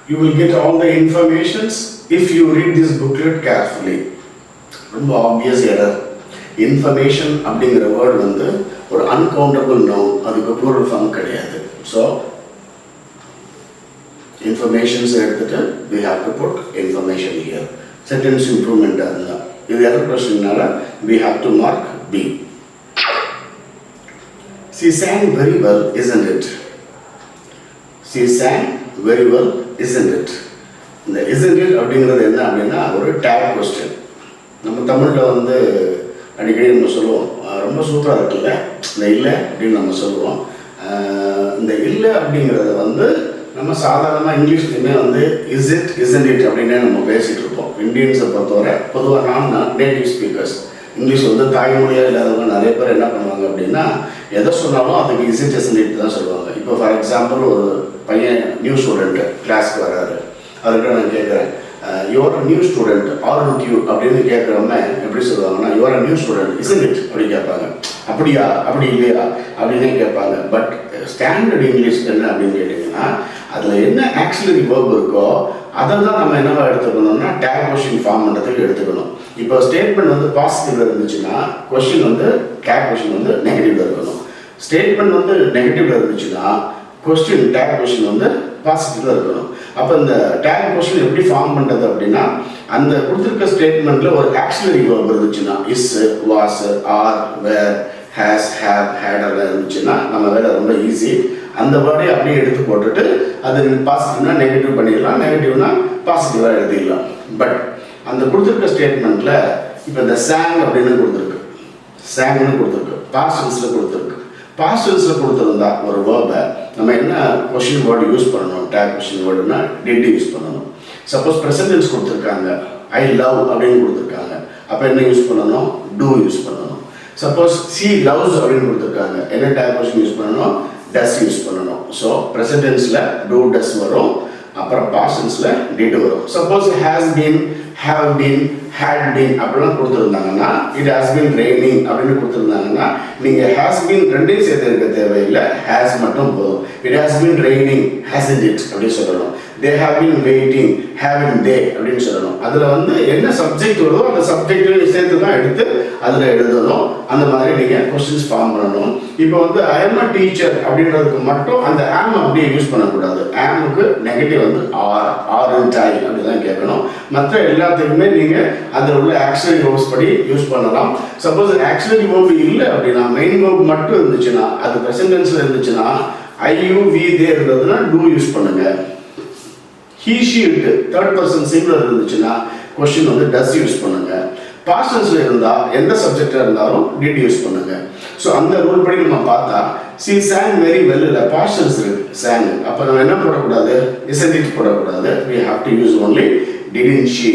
You will get all the informations if you read this booklet carefully. ரொம்ப obvious error. Information அப்படிங்கிற word வந்து ஒரு uncountable noun, அதுக்கு plural form கிடையாது. So informations எடுத்துட்டு we have to put information here. Sentence improvement அதுதான். இது error questionனால we have to mark B. She sang very well, isn't it? She sang very well, isn't it? இந்த isn't it அப்படிங்கிறது என்ன அப்படின்னா ஒரு tag question. நம்ம தமிழில் வந்து அடிக்கடி நம்ம சொல்லுவோம், ரொம்ப சூப்பராக இருக்குல்ல இந்த இல்லை அப்படின்னு நம்ம சொல்லுவோம். இந்த இல்லை அப்படிங்கிறத வந்து நம்ம சாதாரணமாக இங்கிலீஷ்லையுமே வந்து இஸ் இட் isn't it அப்படின்னே நம்ம பேசிகிட்டு இருப்போம். இந்தியன்ஸை பொறுத்தவரை பொதுவாக நான் நேட்டிவ் ஸ்பீக்கர்ஸ் இங்கிலீஷ் வந்து தாய்மொழியாக இல்லாதவங்க நிறைய பேர் என்ன பண்ணுவாங்க அப்படின்னா எதை சொன்னாலும் அதுக்கு இஸ் இட் isn't it தான் சொல்லுவாங்க. இப்போ ஃபார் எக்ஸாம்பிள் ஒரு பையன் நியூ ஸ்டூடெண்ட்டு கிளாஸ்க்கு வராரு, அவர்கிட்ட நான் கேட்குறேன் யுவர் நியூ ஸ்டூடெண்ட் ஆர்னட் யூ அப்படின்னு கேட்குறவங்க எப்படி சொல்லுவாங்கன்னா your new student isn't it அப்படி கேட்பாங்க. அப்படியா அப்படி இல்லையா அப்படின்னு கேட்பாங்க. பட் ஸ்டாண்டர்ட் இங்கிலீஷ் என்ன அப்படின்னு கேட்டிங்கன்னா அதில் என்ன ஆக்சிலரி வேர்ப் இருக்கோ அதை தான் நம்ம என்னவா எடுத்துக்கணும்னா டேக் கொஸ்டின் ஃபார்ம் பண்ணுறதுக்கு எடுத்துக்கணும். இப்போ ஸ்டேட்மெண்ட் வந்து பாசிட்டிவ்ல இருந்துச்சுன்னா கொஸ்டின் வந்து டேக் கொஸ்டின் வந்து நெகட்டிவ்ல இருக்கணும். ஸ்டேட்மெண்ட் வந்து நெகட்டிவ்ல இருந்துச்சுன்னா கொஸ்டின் டேக் கொஸ்டின் வந்து பாசிட்டிவ்ல இருக்கணும். அப்போ இந்த டேக் கொஸ்டின் எப்படி ஃபார்ம் பண்ணுறது அப்படின்னா அந்த கொடுத்துருக்க ஸ்டேட்மெண்ட்டில் ஒரு ஆக்சிலரி வேர்ப் இருந்துச்சுன்னா is, was, are, were, has, have, had இருந்துச்சுன்னா நம்ம வேலை ரொம்ப ஈஸி. அந்த வேர்டை அப்படியே எடுத்து போட்டுட்டு அது பாசிட்டிவ்னா நெகட்டிவ் பண்ணிடலாம், நெகட்டிவ்னா பாசிட்டிவாக எழுதிடலாம். பட் அந்த கொடுத்துருக்க ஸ்டேட்மெண்ட்டில் இப்போ இந்த சாங் அப்படின்னு கொடுத்துருக்கு, சாங்னு கொடுத்துருக்கு, பாஸ்ட் டென்ஸில் கொடுத்துருக்கு. பாஸ்ட் டென்ஸில் கொடுத்துருந்தா ஒரு வேர்பை நம்ம என்ன கொஸ்டின் வேர்டு யூஸ் பண்ணணும், டேக் கொஸ்டின் வேர்டுனா டிட் யூஸ் பண்ணணும். சப்போஸ் ப்ரெசன்ட் டென்ஸ் கொடுத்துருக்காங்க, ஐ லவ் அப்படின்னு கொடுத்துருக்காங்க, அப்போ என்ன யூஸ் பண்ணணும், டூ யூஸ் பண்ணணும். சப்போஸ் சி லவ்ஸ் அப்படின்னு கொடுத்துருக்காங்க, என்ன டேக் கொஸ்டின் யூஸ் பண்ணணும், டஸ் யூஸ் பண்ணணும். ஸோ ப்ரெசன்ட் டென்ஸில் டூ டஸ் வரும், அப்புறம் பாஸ்ட் டென்ஸில் டிட் வரும். Suppose has been, have been, had been அப்படிலாம் கொடுத்துருந்தாங்கன்னா it has been raining அப்படின்னு கொடுத்துருந்தாங்கன்னா நீங்கள் has been ரெண்டையும் சேர்த்து இருக்க தேவையில்லை, has மட்டும் போதும். it has been raining, hasn't it அப்படின்னு சொல்லணும். they have been waiting, haven't they அப்படின்னு சொல்லணும். அதில் வந்து என்ன சப்ஜெக்ட் வருதோ அந்த சப்ஜெக்ட் சேர்த்து தான் எடுத்து அதில் எழுதணும். அந்த மாதிரி நீங்கள் கொஸ்டின்ஸ் ஃபார்ம் பண்ணணும். இப்போ வந்து I am a teacher அப்படின்றதுக்கு மட்டும் அந்த am அப்படியே யூஸ் பண்ணக்கூடாது. amக்கு நெகட்டிவ் வந்து ஆர், ஆர்ன்ட் ஐ அப்படி தான் கேட்கணும். மற்ற எல்லாத்துக்குமே நீங்கள் அதில் உள்ள ஆக்சிலரி வேர்ப்ஸ் படி யூஸ் பண்ணலாம். சப்போஸ் ஆக்சிலரி வேர்ப் இல்லை அப்படின்னா மெயின் வேர்ப் மட்டும் இருந்துச்சுன்னா அது ப்ரெசன்ட் டென்ஸில் இருந்துச்சுன்னா ஐ யூ வி தே இருந்ததுன்னா டூ யூஸ் பண்ணுங்க. He she it third person singular இருந்துச்சுன்னா கொஸ்டின் வந்து டஸ் யூஸ் பண்ணுங்க. பாஸ்ட் டென்ஸில் இருந்தால் எந்த சப்ஜெக்டாக இருந்தாலும் டிட் யூஸ் பண்ணுங்க. ஸோ அந்த ரூல் படி நம்ம பார்த்தா சி சாங் வெரி வெல் இல்லை பாஸ்ட் டென்ஸ் இருக்கு சாங், அப்போ நம்ம என்ன போடக்கூடாது, isn't it போடக்கூடாது. we have to use only didn't she.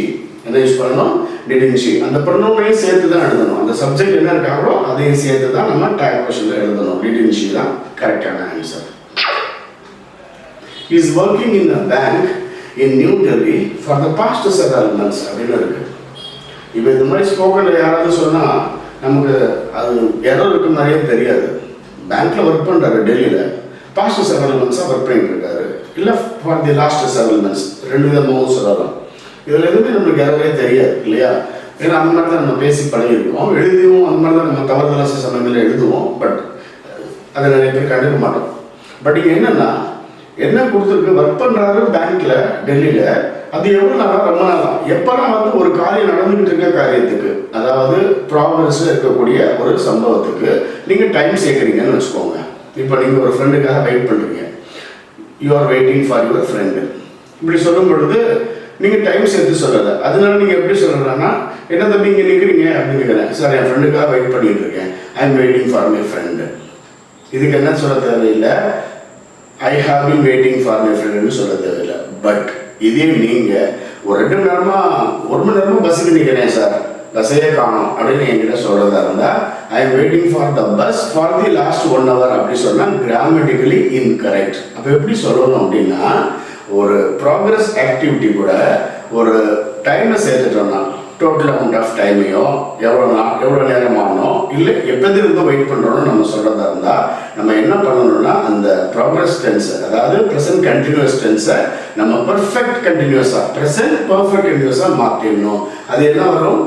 என்ன யூஸ் பண்ணணும், didn't she. அந்த ப்ரொனவுனையும் சேர்த்து தான் எழுதணும். அந்த சப்ஜெக்ட் என்ன இருக்காங்களோ அதையும் சேர்த்து தான் நம்ம டேக் கொஸ்டின்ல எழுதணும். didn't she தான் கரெக்டான answer. he is working in a bank in New Delhi for the past several months அப்படின்னு இருக்கு. இப்போ இந்த மாதிரி ஸ்போக்கனில் யாராவது சொன்னால் நமக்கு அது எரர் இருக்க மாதிரியே தெரியாது. பேங்க்கில் ஒர்க் பண்ணுறாரு டெல்லியில், பாஸ்ட் செவரல் மந்த்ஸாக ஒர்க் பண்ணிட்டு இருக்காரு, இல்லை for the last several months, ரெண்டு விதமாகவும் சொல்லலாம். இதில் எதுவுமே நம்மளுக்கு எரவே தெரியாது இல்லையா. ஏன்னா அந்த மாதிரி தான் நம்ம பேசி பழகிருக்கோம், எழுதியும் அந்த மாதிரி தான் நம்ம தவறுதலா சில சமயங்களில் எழுதுவோம். பட் அதை நிறைய பேர் கண்டுக்க மாட்டோம். பட் இங்கே என்னென்னா என்ன கொடுத்துருக்கு, ஒர்க் பண்ணுறாரு பேங்க்கில் டெல்லியில், அது எவ்வளோ நாளாக, ரொம்ப நாளாக, எப்போல்லாம் வந்து ஒரு காரியம் நடந்துக்கிட்டு இருக்க காரியத்துக்கு, அதாவது ப்ராக்ரஸில் இருக்கக்கூடிய ஒரு சம்பவத்துக்கு நீங்கள் டைம் சேர்க்குறீங்கன்னு வச்சுக்கோங்க. இப்போ நீங்கள் ஒரு ஃப்ரெண்டுக்காக வெயிட் பண்ணுறீங்க, you are waiting for your friend, இப்படி சொல்லும் பொழுது நீங்கள் டைம் சேர்த்து சொல்லலை. அதனால நீங்கள் எப்படி சொல்லலாம்னா, என்ன தம்பி இங்கே நிற்கிறீங்க அப்படின்னு கேட்குறேன், சார் என் ஃப்ரெண்டுக்காக வெயிட் பண்ணிட்டு இருக்கேன், ஐ am waiting for my friend. இதுக்கு என்ன சொல்ல தேவையில்லை, I have been waiting for my ஃப்ரெண்டுன்னு சொல்ல தேவையில்லை. பட் இதே நீங்கள் ஒரு 2 மணி நேரமாக 1 மணி நேரமாக பஸ்ஸுக்கு நிற்கிறேன் சார், பஸ்ஸையே காணும் அப்படின்னு என்கிட்ட சொல்கிறதா இருந்தால் ஐ am waiting for the bus for the last 1 hour அப்படி சொன்னால் கிராமட்டிக்கலி இன்கரெக்ட். அப்போ எப்படி சொல்லணும் அப்படின்னா, ஒரு ப்ராக்ரஸ் ஆக்டிவிட்டி கூட ஒரு டைமை சேர்த்துட்டோம்னா, டோட்டல் அமௌண்ட் ஆஃப் டைமையோ எவ்வளோ நேரம் ஆகணும் இல்லை எப்போதிலிருந்து வெயிட் பண்ணுறோன்னு நம்ம சொல்கிறதா இருந்தால் நம்ம என்ன பண்ணணும்னா அந்த ப்ராக்ரஸ் டென்ஸை அதாவது ப்ரெசன்ட் கண்டினியூஸ் டென்ஸை நம்ம ப்ரெசன்ட் பர்ஃபெக்ட் கண்டினியூஸாக மாற்றிடணும். அது என்ன வரும்?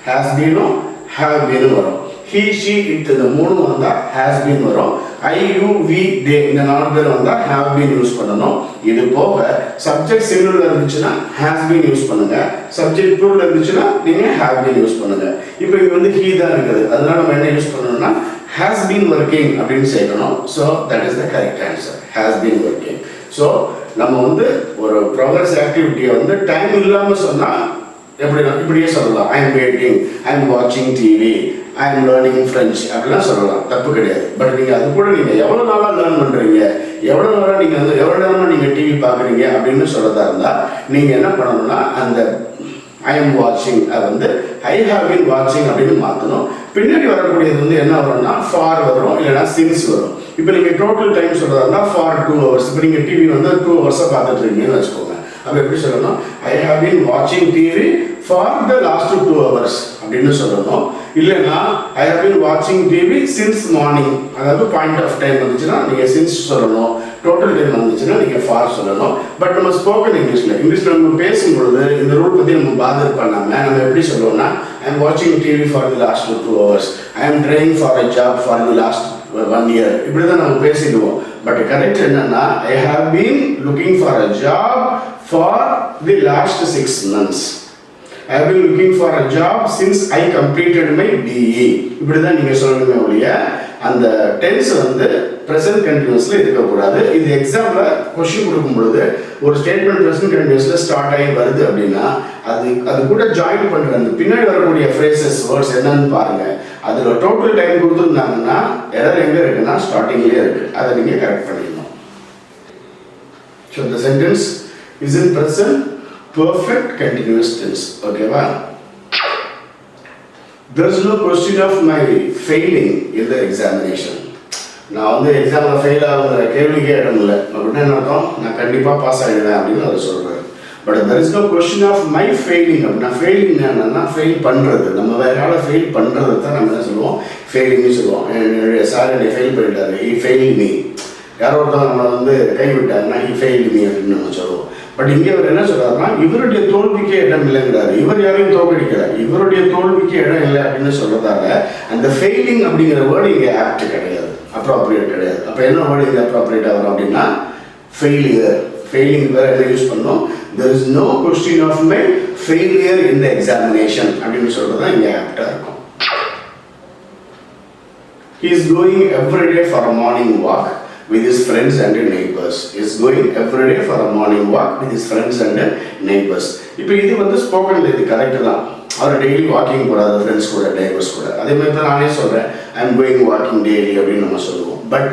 ஹேஸ் பீனும் ஹேவ் பீனும் வரும். he she it இந்த மூணு வந்தால் ஹேஸ் பீன் வரும். I you we they இந்த 4 பேர் வந்தால் have been யூஸ் பண்ணணும். இது போக சப்ஜெக்ட் சிங்குலர் இருந்துச்சுன்னா has been யூஸ் பண்ணுங்க, சப்ஜெக்ட் ப்ளூரல் இருந்துச்சுன்னா நீங்கள் have been யூஸ் பண்ணுங்க. இப்போ இங்கே வந்து he தான் இருக்குது, அதனால நம்ம என்ன யூஸ் பண்ணணும்னா has been working அப்படின்னு சேர்க்கணும். So that is the correct answer, has been working. So நம்ம வந்து ஒரு ப்ராக்ரஸ் ஆக்டிவிட்டியை வந்து டைம் இல்லாமல் சொன்னால் இப்படியே சொல்லலாம். I am waiting, I am வாட்சிங் TV, I am learning French அப்படிலாம் சொல்லலாம், தப்பு கிடையாது. பட் நீங்கள் அது கூட நீங்கள் எவ்வளோ நாளாக லேர்ன் பண்ணுறீங்க, எவ்வளோ நாளாக நீங்கள் வந்து எவ்வளோ நேரமாக நீங்கள் டிவி பார்க்குறீங்க அப்படின்னு சொல்கிறதா இருந்தால் நீங்கள் என்ன பண்ணணும்னா அந்த ஐ எம் வாட்சிங் அது வந்து ஐ ஹாவ் பீன் வாட்சிங் அப்படின்னு மாற்றணும். பின்னாடி வரக்கூடியது வந்து என்ன வரும்னா ஃபார் வரும், இல்லைனா சின்ஸ் வரும். இப்போ நீங்கள் டோட்டல் டைம் சொல்கிறதா இருந்தால் ஃபார் 2 hours. இப்போ நீங்கள் டிவி வந்து 2 hours பார்த்துட்டு இருக்கீங்கன்னு வச்சுக்கோங்க. அப்போ எப்படி சொல்லணும்? ஐ ஹாவ் பீன் வாட்சிங் TV for the last 2 hours அப்படின்னு சொல்லணும். இல்லைன்னா ஐ ஹவ் பீன் வாட்சிங் டிவி சின்ஸ் மார்னிங், அதாவது பாயிண்ட் ஆஃப் டைம் வந்துச்சுன்னா நீங்கள் சின்ஸ் சொல்லணும், டோட்டல் டைம் வந்துச்சுன்னா நீங்கள் ஃபார் சொல்லணும். பட் நம்ம ஸ்போக்கன் இங்கிலீஷில் நம்ம பேசும்பொழுது இந்த ரூல் பற்றி நம்ம பாதர் பண்ணாமல் நம்ம எப்படி சொல்லுவோம்னா ஐ எம் வாட்சிங் TV for the last 2 hours, I am trying for a job for the last 1 year, இப்படி தான் நம்ம பேசிடுவோம். பட் கரெக்ட் என்னன்னா I have been looking for a job for the last 6 months. I have been looking for a job since I completed my BE. இப்படி தான் நீங்கள் சொல்லணுமே ஒழிய அந்த டென்ஸ் வந்து ப்ரெசன்ட் கண்டினியூஸில் இருக்கக்கூடாது. இது எக்ஸாம்பிள் கொஸ்டின் கொடுக்கும் பொழுது ஒரு ஸ்டேட்மெண்ட் ப்ரெசன்ட் கண்டினியூஸில் ஸ்டார்ட் ஆகி வருது அப்படின்னா அது கூட ஜாயின் பண்ணுற அந்த பின்னாடி வரக்கூடிய ஃப்ரேசஸ் வேர்ட்ஸ் என்னன்னு பாருங்கள். அதில் டோட்டல் டைம் கொடுத்துருந்தாங்கன்னா எரர் எங்கே இருக்குன்னா ஸ்டார்டிங்லேயே இருக்குது, அதை நீங்கள் கரெக்ட் பண்ணிடணும். So the sentence is in present perfect continuous tense. Okay va? There is no question of my failing in the examination. நான் வந்து எக்ஸாமில் ஃபெயில் ஆகுங்கிற கேள்விக்கே இடம் இல்லை அப்படின்னா என்ன அர்த்தம்? நான் கண்டிப்பாக பாஸ் ஆகிடுவேன் அப்படின்னு அவர் சொல்கிறார். But there is no question of my failing. அப்படின்னா ஃபெயிலிங் என்னன்னா ஃபெயில் பண்ணுறது, நம்ம வேற யாரை ஃபெயில் பண்ணுறது தான் நம்ம என்ன சொல்லுவோம்? ஃபெயிலிங்னு சொல்லுவோம். என்னுடைய சார் என்னை ஃபெயில் பண்ணிட்டாரு, he failed me. யாரோ ஒருத்தவங்க நம்ம வந்து கைவிட்டாருன்னா he failed me அப்படின்னு நம்ம சொல்லுவோம். பட் இங்கே அவர் என்ன சொல்றாருன்னா இவருடைய தோல்விக்கே இடம் இல்லைங்கிறாரு. இவர் யாரையும் தோற்கடிக்கல, இவருடைய தோல்விக்கு இடம் இல்லை அப்படின்னு சொல்றதால அந்த ஃபெயிலிங் அப்படிங்கிற வேர்டு இங்கே ஆப்ட் கிடையாது, அப்ராப்ரியேட் கிடையாது. அப்போ என்ன வேர்டு இங்கே அப்ராப்ரியேட்டாக வரும் அப்படின்னா ஃபெயிலியர். ஃபெயிலிங் வேற என்ன யூஸ் பண்ணோம்? there is no question of my failure in the examination அப்படின்னு சொல்றது தான் இங்கே ஆப்டாக இருக்கும். He is going every day for a morning walk with his friends and neighbors. Is going every day for a morning walk with his friends and neighbors. இப்போ இது வந்து ஸ்போக்கன்ல இது கரெக்ட் தான். அவர் டெய்லி வாக்கிங் போறாரு ஃப்ரெண்ட்ஸ் கூட, neighbours கூட. அதே மாதிரி தான் நானே சொல்றேன் I am going walking daily அப்படின்னு நம்ம சொல்லுவோம். But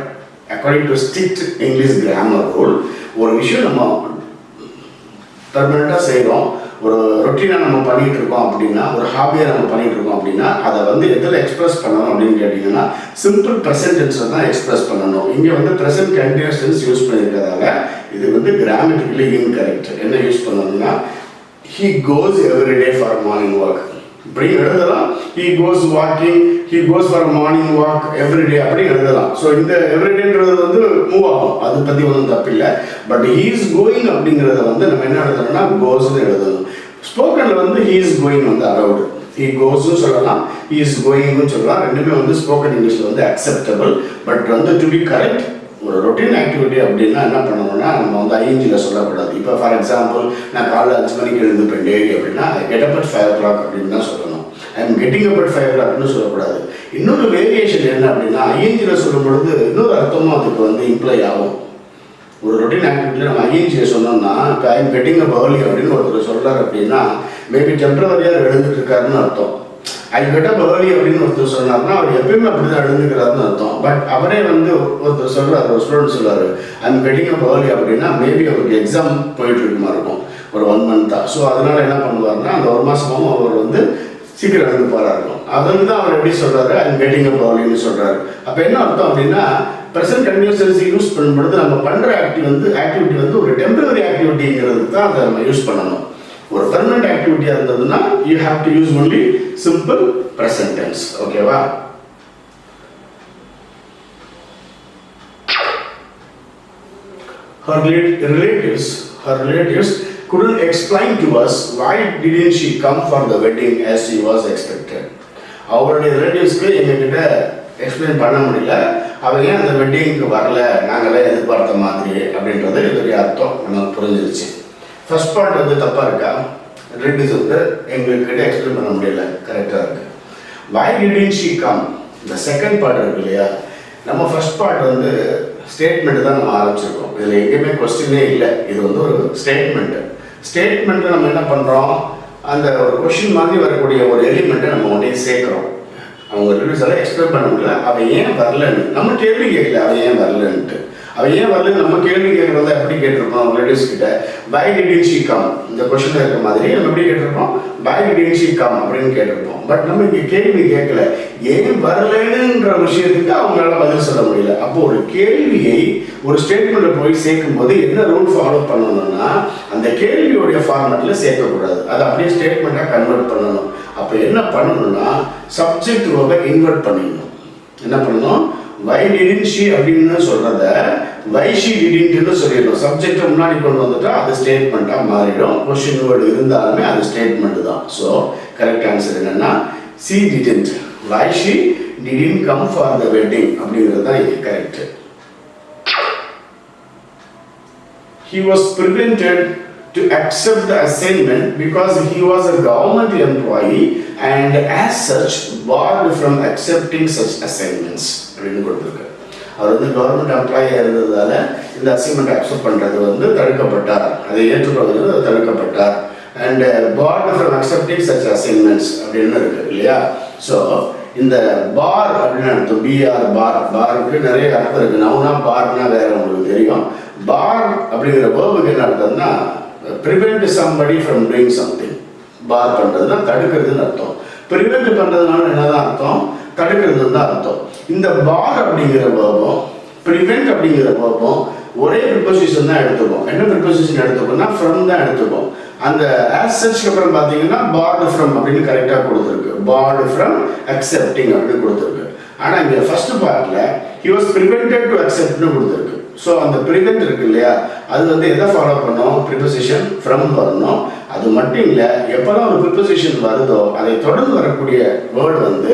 according to strict English grammar rule ஒரு விஷயம் நம்ம பெர்மனெண்ட்டாக செய்கிறோம், ஒரு ரொட்டீனாக நம்ம பண்ணிகிட்டு இருக்கோம் அப்படின்னா, ஒரு ஹாபியாக நம்ம பண்ணிகிட்டு இருக்கோம் அப்படின்னா அதை வந்து எதில் எக்ஸ்பிரஸ் பண்ணணும் அப்படின்னு கேட்டிங்கன்னா சிம்பிள் ப்ரெசன்ட் டென்ஸில் தான் எக்ஸ்பிரஸ் பண்ணணும். இங்கே வந்து ப்ரெசன்ட் கண்டினியூஸ் டென்ஸ் யூஸ் பண்ணியிருக்கிறதால இது வந்து கிராமட்டிக்கலி இன்கரெக்ட். என்ன யூஸ் பண்ணணும்னா he goes every day for a morning walk. இப்படி எழுதலாம். he goes walking, he goes for a morning walk every day அப்படி எழுதலாம். ஸோ இந்த எவ்ரிடேன்றது வந்து மூவ் ஆகும், அதை பற்றி ஒன்றும் தப்பு இல்லை. பட் he is going அப்படிங்கிறத வந்து நம்ம என்ன எழுதணும்னா கோஸ்ன்னு எழுதணும். ஸ்போக்கனில் வந்து he is going வந்து அலவுடு, he goesன்னு சொல்லலாம், he is goingன்னு சொல்லலாம். ரெண்டுமே வந்து ஸ்போக்கன் இங்கிலீஷில் வந்து அக்செப்டபிள். பட் வந்து டு பி கரெக்ட் ஒரு ரொட்டீன் ஆக்டிவிட்டி அப்படின்னா என்ன பண்ணணும்னா நம்ம வந்து ஐஎன்ஜியில் சொல்லக்கூடாது. இப்போ ஃபார் எக்ஸாம்பிள் நான் காலைல 5 மணிக்கு எழுந்துப்பேன் டெய்லி அப்படின்னா கெட் அப் அட் 5 o'clock அப்படின்னு தான் சொல்லணும். I am getting up at 5 o'clockனு சொல்லக்கூடாது. இன்னொரு வேரியேஷன் என்ன அப்படின்னா ஐஎன்ஜியில் சொல்லும் பொழுது இன்னொரு அர்த்தமும் அதுக்கு வந்து இம்ப்ளை ஆகும். ஒரு ரொட்டீன் ஆக்டிவிட்டியில் நம்ம ஐஎன்ஜியை சொன்னோம்னா இப்போ I am getting up early அப்படின்னு ஒருத்தர் சொல்கிறார் அப்படின்னா மேபி டெம்பரவரியாக எழுந்துட்டு இருக்காருன்னு அர்த்தம். ஐ கெட் அப் ஏர்லி அப்படின்னு ஒருத்தர் சொன்னார்னா அவர் எப்பயுமே அப்படி தான் எழுந்துக்கிறாருன்னு அர்த்தம். பட் அவரே வந்து ஒருத்தர் சொல்கிறார், ஒரு ஸ்டூடெண்ட் சொல்கிறார் I am getting up early அப்படின்னா மேபி அவருக்கு எக்ஸாம் போயிட்டு இருக்குமா இருக்கும் ஒரு 1 month. ஸோ அதனால் என்ன பண்ணுவார்னா அந்த 1 மாதமும் அவர் வந்து சீக்கிரம் எழுந்து போகிறா இருக்கும். அது தான் அவர் எப்படி சொல்கிறாரு ஐ எம் கெட்டிங் அப் ஏர்லின்னு சொல்கிறாரு. அப்போ என்ன அர்த்தம் அப்படின்னா ப்ரெசன்ட் கண்டினியூஸ் டென்ஸ் யூஸ் பண்ணும்பொழுது நம்ம பண்ணுற ஆக்டிவிட்டி வந்து ஒரு டெம்பரரி ஆக்டிவிட்டிங்கிறது தான் அதை நம்ம யூஸ் பண்ணணும். ஒரு பெர்மனன்ட் ஆக்டிவிட்டியா இருந்ததுன்னா you have to use only simple present tense. ஓகேவா? Her relatives couldn't explain to us why didn't she come for the wedding as she was expected. அவருடைய ரிலேட்டிவ்ஸ்க்கு எங்ககிட்ட எக்ஸ்பிளைன் பண்ண முடியல, அவங்க ஏன் அந்த வெட்டிங்க்கு வரல, நாங்களே எதிர்பார்த்த மாதிரி அப்படின்றது இதோடைய அர்த்தம் நமக்கு புரிஞ்சிருச்சு. ஃபர்ஸ்ட் பார்ட் வந்து தப்பாக இருக்கா? ரிலேட்டிவ்ஸ் வந்து எங்ககிட்ட எக்ஸ்பிளைன் பண்ண முடியல, கரெக்டாக இருக்கு. why didn't she come, இந்த செகண்ட் பார்ட் இருக்கு இல்லையா, நம்ம ஃபர்ஸ்ட் பார்ட் வந்து ஸ்டேட்மெண்ட் தான் நம்ம ஆரம்பிச்சிருக்கோம். இதில் எங்கேயுமே கொஸ்டினே இல்லை, இது வந்து ஒரு ஸ்டேட்மெண்ட்டில் நம்ம என்ன பண்ணுறோம், அந்த ஒரு கொஸ்டின் மாதிரி வரக்கூடிய ஒரு எலிமெண்ட்டை நம்ம உடனே சேர்க்குறோம். அவங்க ரிலேட்டிவ்ஸ் எல்லாம் எக்ஸ்பிளைன் பண்ண முடியல, அவன் ஏன் வரலன்னு. நம்ம கேள்வி கேட்கல அவன் ஏன் வரலன்ட்டு. அவன் ஏன் வரல நம்ம கேள்வி கேட்குறதா எப்படி கேட்டிருப்போம் ரிலேட்டிவ்ஸ் கிட்ட, why didn't she come, இந்த கொஸ்டின் இருக்க மாதிரி நம்ம எப்படி கேட்டிருப்போம், why didn't she come அப்படின்னு கேட்டிருப்போம். பட் நம்ம இங்கே கேள்வி கேட்கல, ஏன் வரலன்ற விஷயத்துக்கு அவங்களால பதில் சொல்ல முடியல. அப்போ ஒரு கேள்வியை ஒரு ஸ்டேட்மெண்ட்ல போய் சேர்க்கும் போது என்ன ரூல் ஃபாலோ பண்ணணும்னா, அந்த கேள்வியோடைய ஃபார்மேட்ல சேர்க்கக்கூடாது, அதை அப்படியே ஸ்டேட்மெண்ட்டாக கன்வெர்ட் பண்ணணும். அப்போ என்ன பண்ணணும்னா சப்ஜெக்ட் வேர்பை இன்வெர்ட் பண்ணிடணும். என்ன பண்ணணும், why didn't she அப்படின்னு சொல்றத why she didn't சொல்லிடணும். சப்ஜெக்ட் முன்னாடி கொண்டு வந்துட்டா அது ஸ்டேட்மெண்ட்டா மாறிடும். கொஸ்டின் வேர்டு இருந்தாலுமே அது ஸ்டேட்மெண்ட் தான். ஸோ கரெக்ட் ஆன்சர் என்னன்னா she didn't, why she didn't come for the wedding அப்படிங்கிறது தான் இங்கே correct. He was prevented to accept the assignment because he was a government employee and as such barred from accepting such assignments அப்படின்னு கொடுத்துருக்கு. அவர் வந்து government எம்ப்ளாயியாக இருந்ததால இந்த assignment accept பண்ணுறது வந்து தடுக்கப்பட்டார், அதை ஏற்றுக்கொள்வது தடுக்கப்பட்டார். And barred from accepting such assignments அப்படின்னு இருக்கு இல்லையா. ஸோ இந்த பார் அப்படின்னு அர்த்தம், பிஆர் பாருக்கு நிறைய அர்த்தம் இருக்கு. நவுனா பார்னா வேற உங்களுக்கு தெரியும். பார் அப்படிங்கிற வேர்புக்கு என்ன அர்த்தம்னா prevent somebody from doing something. பார் பண்ணுறதுனா தடுக்கிறதுன்னு அர்த்தம். ப்ரிவெண்ட் பண்ணுறதுனால என்னதான் அர்த்தம், தடுக்கிறதுன்னு தான் அர்த்தம். இந்த பார் அப்படிங்கிற வேர்பும் ப்ரிவெண்ட் அப்படிங்கிற வேர்பும் ஒரே ப்ரிப்போசிஷன் தான் எடுத்துப்போம். என்ன ப்ரிப்போசிஷன் எடுத்துப்போம்னா ஃப்ரம் தான் எடுத்துப்போம். அந்த as such அப்புறம் பார்த்தீங்கன்னா barred from அப்படின்னு கரெக்டாக கொடுத்துருக்கு, barred from accepting அப்படின்னு கொடுத்துருக்கு. ஆனால் இங்கே ஃபர்ஸ்ட் பார்ட்டில் he was prevented to acceptனு கொடுத்துருக்கு. ஸோ அந்த ப்ரிவெண்ட் இருக்கு இல்லையா, அது வந்து எதை ஃபாலோ பண்ணோம், ப்ரிப்போசிஷன் ஃப்ரம் வரணும். அது மட்டும் இல்லை, எப்போதான் ஒரு ப்ரிப்போசிஷன் வருதோ அதை தொடர்ந்து வரக்கூடிய வேர்டு வந்து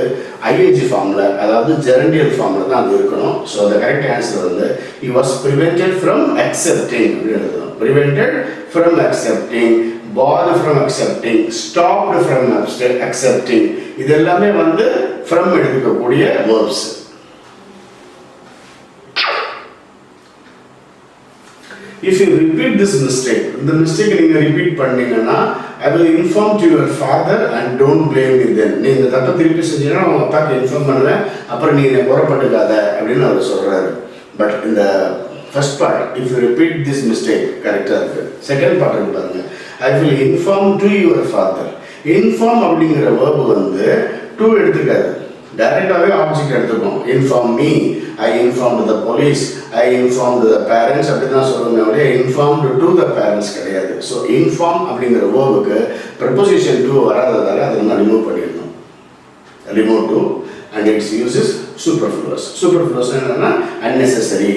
ஐஎன்ஜி ஃபார்மில், அதாவது ஜெரண்டியல் ஃபார்மில் தான் அது இருக்கணும். ஸோ அந்த கரெக்ட் ஆன்சர் வந்து he was prevented from accepting அப்படின்னு எழுதணும். prevented from accepting, barred from accepting, stopped from accepting, இது எல்லாமே வந்து from எடுக்கக்கூடிய verbs. If you repeat this mistake, இந்த mistake நீங்க repeat பண்ணீங்கன்னா I will inform to your father and don't blame me then. நீ இந்த தப்பை திருப்பி செஞ்சீங்கன்னா உங்க அப்பாக்கு இன்ஃபார்ம் பண்ணுவேன், அப்புறம் நீ என்னை குறப்பட்டுக்காத அப்படின்னு அவர் சொல்றாரு. பட் இந்த first part if you repeat this mistake கரெக்டாக இருக்கு. செகண்ட் பார்ட் இருக்கு பாருங்க, I will inform to your father. Inform அப்படிங்கிற வேர்பு வந்து டு எடுத்துக்காது, டைரக்டாகவே ஆப்ஜெக்ட் எடுத்துக்கணும். Inform me, I inform the police, I inform the parents அப்படி தான் சொல்லணும், அப்படியே இன்ஃபார்ம் டு த பேரண்ட்ஸ் கிடையாது. ஸோ இன்ஃபார்ம் அப்படிங்கிற வேர்புக்கு ப்ரிப்போசிஷன் டு வராததால அதை நம்ம ரிமூவ் பண்ணிடணும். Remove to and its use is superfluous. Superfluous என்னன்னா unnecessary.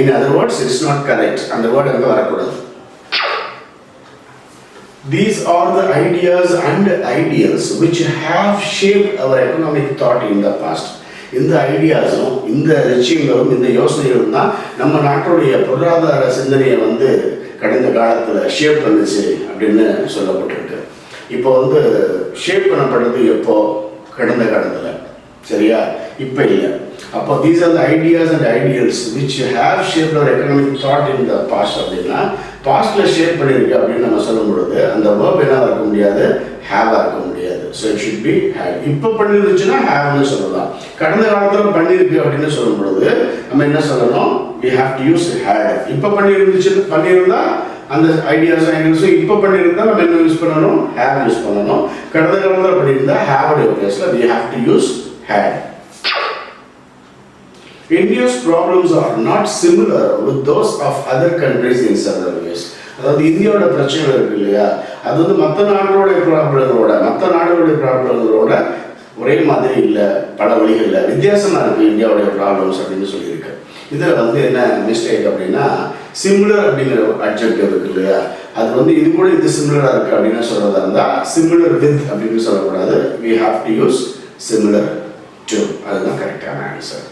In other words it's not correct, அந்த வேர்டு அங்கே வரக்கூடாது. These are the ideas and ideals which have shaped our economic thought in the past. இந்த ஐடியாஸும் இந்த லட்சியங்களும் இந்த யோசனைகளும் தான் நம்ம நாட்டுடைய பொருளாதார சிந்தனையை வந்து கடந்த காலத்தில் ஷேப் பண்ணுச்சு அப்படின்னு சொல்லப்பட்டிருக்கு. இப்போ வந்து ஷேப் பண்ணப்படுறது எப்போ, கடந்த காலத்தில், சரியா, இப்போ இல்லை. அப்போ these are the ideas and ideals which have shaped our economic thought in the past அப்படின்னா பாஸ்ட்ல ஷேப் பண்ணியிருக்கு அப்படின்னு நம்ம சொல்லும் பொழுது அந்த வேர்ப் என்ன இருக்க முடியாது, ஹேவாக இருக்க முடியாது. So it should be had. இப்போ பண்ணிருந்துச்சுன்னா ஹேவ்னு சொல்லலாம். கடந்த காலத்தில் பண்ணியிருக்கு அப்படின்னு சொல்லும் பொழுது நம்ம என்ன சொல்லணும், we have to use had. இப்போ பண்ணியிருந்தா அந்த ஐடியாஸ் ஐடியாஸும் இப்போ பண்ணியிருந்தா நம்ம என்ன யூஸ் பண்ணணும், ஹேவ் யூஸ் பண்ணணும். கடந்த காலத்தில் பண்ணியிருந்தா ஹேவோடைய பிளேஸில் we have to use had. India's problems are not similar with those of other countries in several ways. அதாவது இந்தியாவோட பிரச்சனை இருக்கு இல்லையா, அது வந்து மற்ற நாடுகளுடைய ப்ராப்ளங்களோட ஒரே மாதிரி இல்லை, பல வழிகளில் வித்தியாசமாக இருக்குது இந்தியாவுடைய ப்ராப்ளம்ஸ் அப்படின்னு சொல்லியிருக்கு. இதில் வந்து என்ன மிஸ்டேக் அப்படின்னா, சிமிலர் அப்படிங்கிற அட்ஜெக்டிவ் இருக்கு இல்லையா, அது வந்து இது கூட இது சிமிலராக இருக்குது அப்படின்னு சொல்கிறதா இருந்தால் சிமிலர் வித் அப்படின்னு சொல்லக்கூடாது, we have to use similar to. அதுதான் கரெக்டான ஆன்சர்.